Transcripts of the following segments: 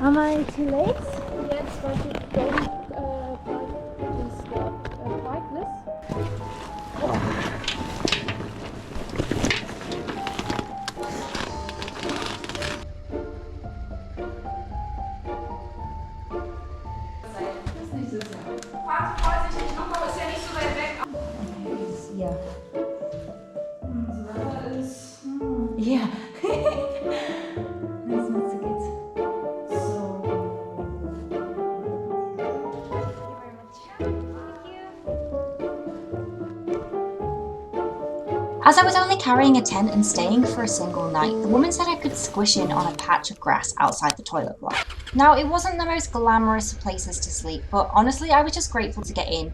Am I too late? Yes, but you don't practice the bike list. Yeah. Yeah. That's not so good. So. Thank you very much. As I was only carrying a tent and staying for a single night, the woman said I could squish in on a patch of grass outside the toilet block. Now, it wasn't the most glamorous of places to sleep, but honestly, I was just grateful to get in.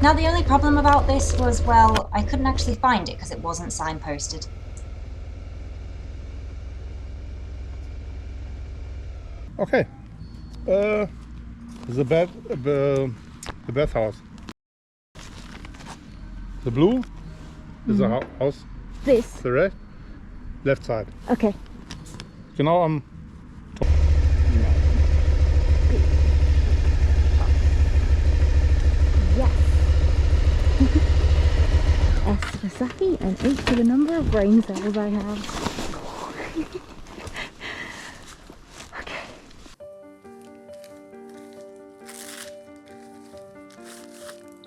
Now, the only problem about this was, well, I couldn't actually find it because it wasn't signposted. Okay. The bathhouse. The blue is the house. This. The red, left side. Okay. Genau am. Yes. S for Saki and H for the number of brain cells I have. Okay.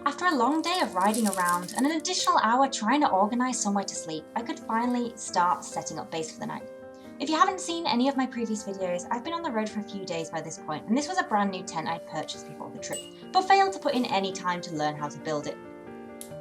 After a long day of riding around and an additional hour trying to organise somewhere to sleep, I could finally start setting up base for the night. If you haven't seen any of my previous videos, I've been on the road for a few days by this point, and this was a brand new tent I'd purchased before the trip, but failed to put in any time to learn how to build it.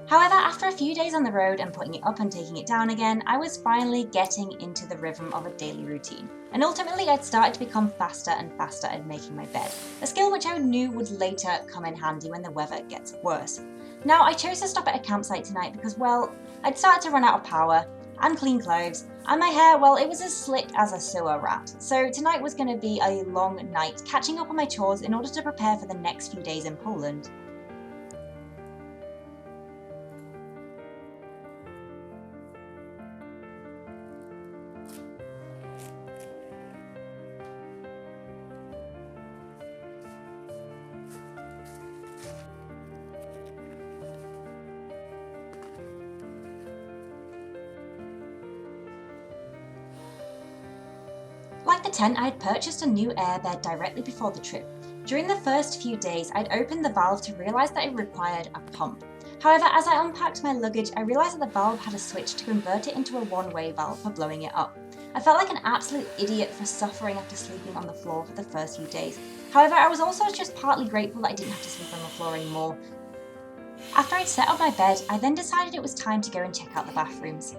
However, after a few days on the road and putting it up and taking it down again, I was finally getting into the rhythm of a daily routine, and ultimately I'd started to become faster and faster at making my bed, a skill which I knew would later come in handy when the weather gets worse. Now, I chose to stop at a campsite tonight because, well, I'd started to run out of power, and clean clothes, and my hair, well, it was as slick as a sewer rat. So tonight was going to be a long night, catching up on my chores in order to prepare for the next few days in Poland. Like the tent, I had purchased a new airbed directly before the trip. During the first few days, I'd opened the valve to realise that it required a pump. However, as I unpacked my luggage, I realised that the valve had a switch to convert it into a one-way valve for blowing it up. I felt like an absolute idiot for suffering after sleeping on the floor for the first few days. However, I was also just partly grateful that I didn't have to sleep on the floor anymore. After I'd set up my bed, I then decided it was time to go and check out the bathrooms.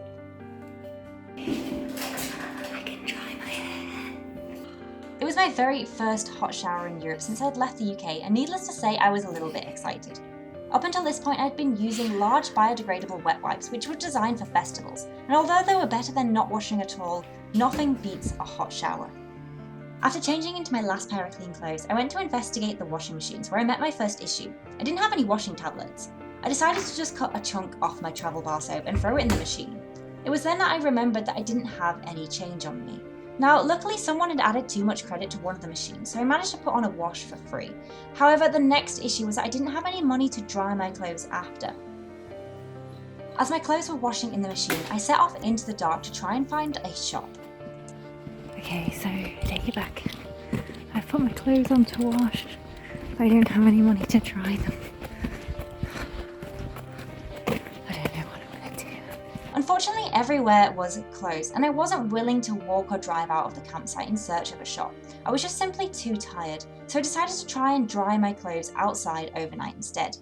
It was my very first hot shower in Europe since I'd left the UK, and needless to say, I was a little bit excited. Up until this point, I'd been using large biodegradable wet wipes, which were designed for festivals, and although they were better than not washing at all, nothing beats a hot shower. After changing into my last pair of clean clothes, I went to investigate the washing machines, where I met my first issue. I didn't have any washing tablets. I decided to just cut a chunk off my travel bar soap and throw it in the machine. It was then that I remembered that I didn't have any change on me. Now, luckily someone had added too much credit to one of the machines, so I managed to put on a wash for free. However, the next issue was that I didn't have any money to dry my clothes after. As my clothes were washing in the machine, I set off into the dark to try and find a shop. Okay, so take it back. I've put my clothes on to wash, but I don't have any money to dry them. Unfortunately, everywhere was closed, and I wasn't willing to walk or drive out of the campsite in search of a shop. I was just simply too tired, so I decided to try and dry my clothes outside overnight instead.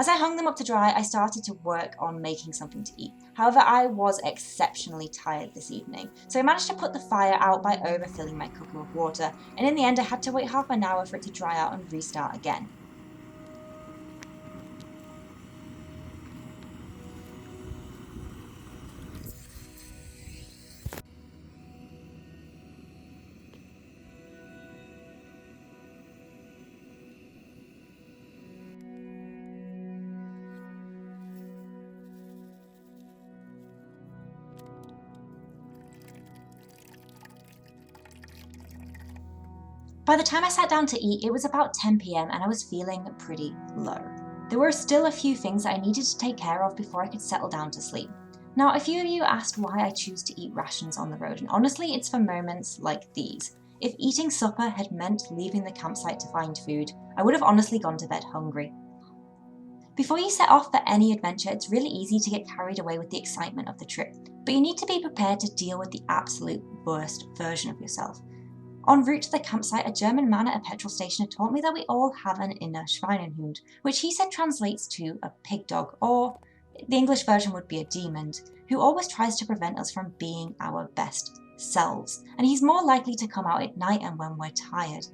As I hung them up to dry, I started to work on making something to eat. However, I was exceptionally tired this evening, so I managed to put the fire out by overfilling my cooker with water, and in the end I had to wait half an hour for it to dry out and restart again. By the time I sat down to eat, it was about 10 PM and I was feeling pretty low. There were still a few things that I needed to take care of before I could settle down to sleep. Now, a few of you asked why I choose to eat rations on the road, and honestly, it's for moments like these. If eating supper had meant leaving the campsite to find food, I would have honestly gone to bed hungry. Before you set off for any adventure, it's really easy to get carried away with the excitement of the trip, but you need to be prepared to deal with the absolute worst version of yourself. En route to the campsite, a German man at a petrol station had taught me that we all have an inner Schweinehund, which he said translates to a pig dog, or the English version would be a demon, who always tries to prevent us from being our best selves, and he's more likely to come out at night and when we're tired.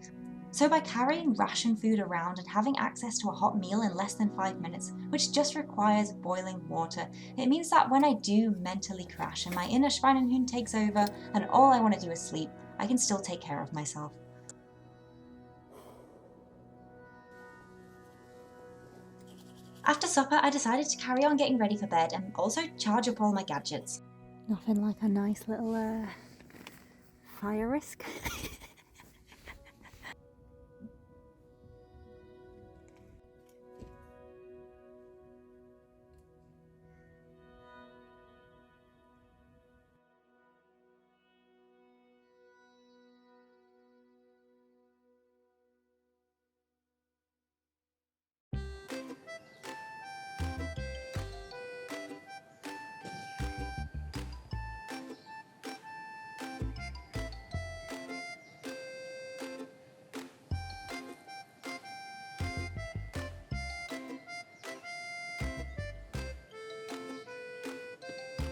So by carrying ration food around and having access to a hot meal in less than 5 minutes, which just requires boiling water, it means that when I do mentally crash and my inner Schweinehund takes over and all I want to do is sleep, I can still take care of myself. After supper, I decided to carry on getting ready for bed and also charge up all my gadgets. Nothing like a nice little fire risk.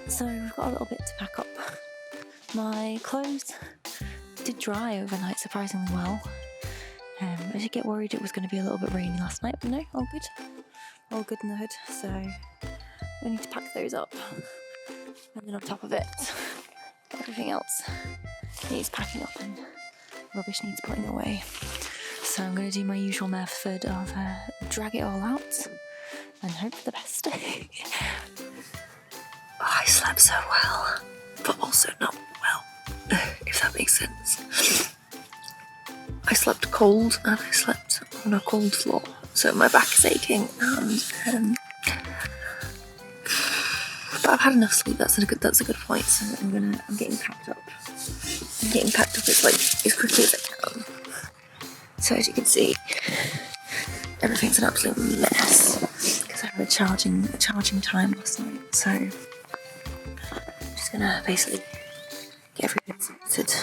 So we've got a little bit to pack up. My clothes did dry overnight surprisingly well. I did get worried it was going to be a little bit rainy last night, but no, all good. All good in the hood, so we need to pack those up. And then on top of it, everything else needs packing up and rubbish needs putting away. So I'm going to do my usual method of drag it all out and hope for the best. I slept so well, but also not well, if that makes sense. I slept cold and I slept on a cold floor, so my back is aching and but I've had enough sleep. That's a good point. So I'm getting packed up. I'm getting packed up as quickly as I can. So as you can see, everything's an absolute mess because I had a charging time last night. So I'm just gonna basically get everything sorted,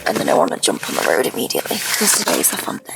and then I want to jump on the road immediately because today is a fun day.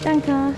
Danke.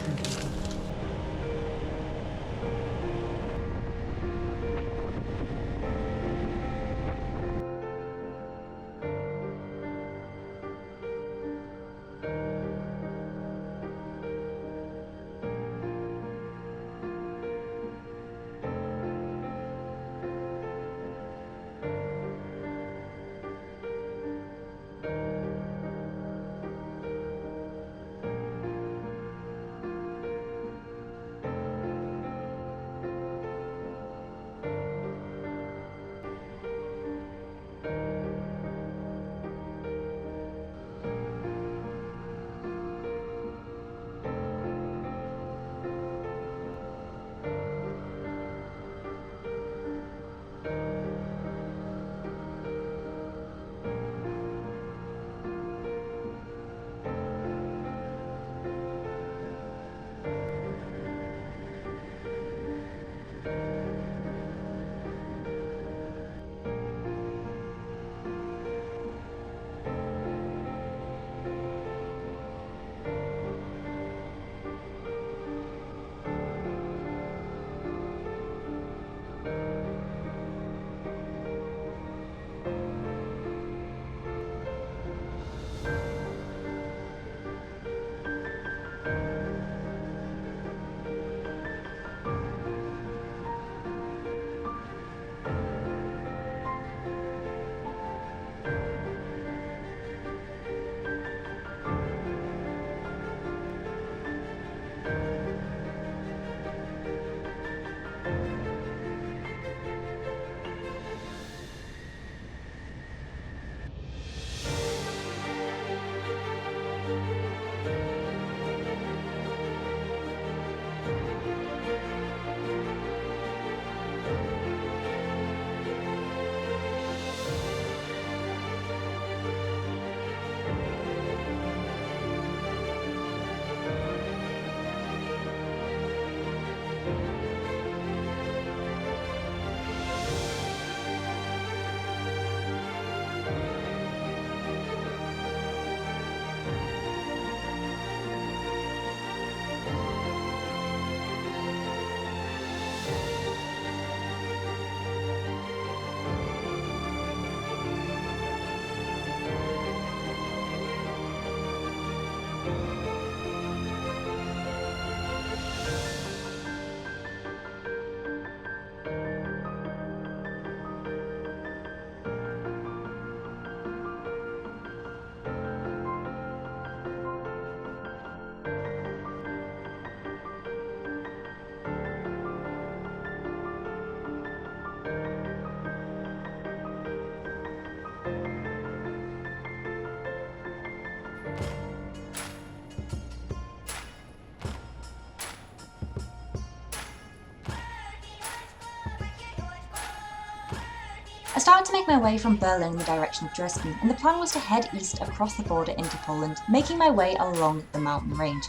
I started to make my way from Berlin in the direction of Dresden, and the plan was to head east across the border into Poland, making my way along the mountain range.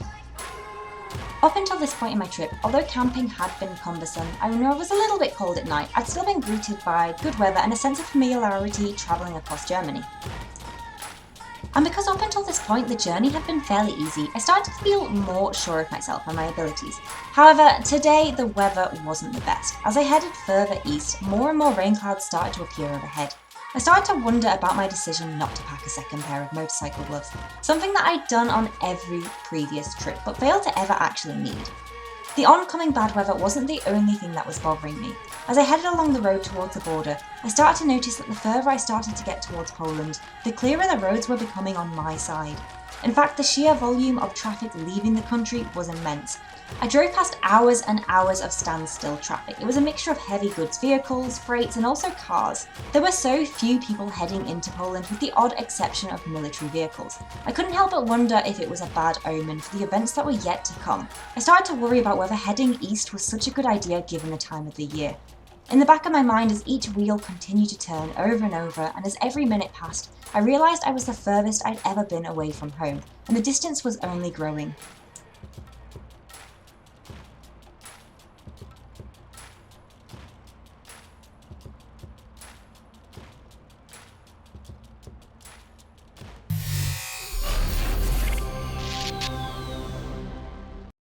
Up until this point in my trip, although camping had been cumbersome, I know it was a little bit cold at night, I'd still been greeted by good weather and a sense of familiarity travelling across Germany. And because up until this point the journey had been fairly easy, I started to feel more sure of myself and my abilities. However, today the weather wasn't the best. As I headed further east, more and more rain clouds started to appear overhead. I started to wonder about my decision not to pack a second pair of motorcycle gloves, something that I'd done on every previous trip but failed to ever actually need. The oncoming bad weather wasn't the only thing that was bothering me. As I headed along the road towards the border, I started to notice that the further I started to get towards Poland, the clearer the roads were becoming on my side. In fact, the sheer volume of traffic leaving the country was immense. I drove past hours and hours of standstill traffic. It was a mixture of heavy goods vehicles, freights, and also cars. There were so few people heading into Poland, with the odd exception of military vehicles. I couldn't help but wonder if it was a bad omen for the events that were yet to come. I started to worry about whether heading east was such a good idea given the time of the year. In the back of my mind, as each wheel continued to turn over and over, and as every minute passed, I realised I was the furthest I'd ever been away from home, and the distance was only growing.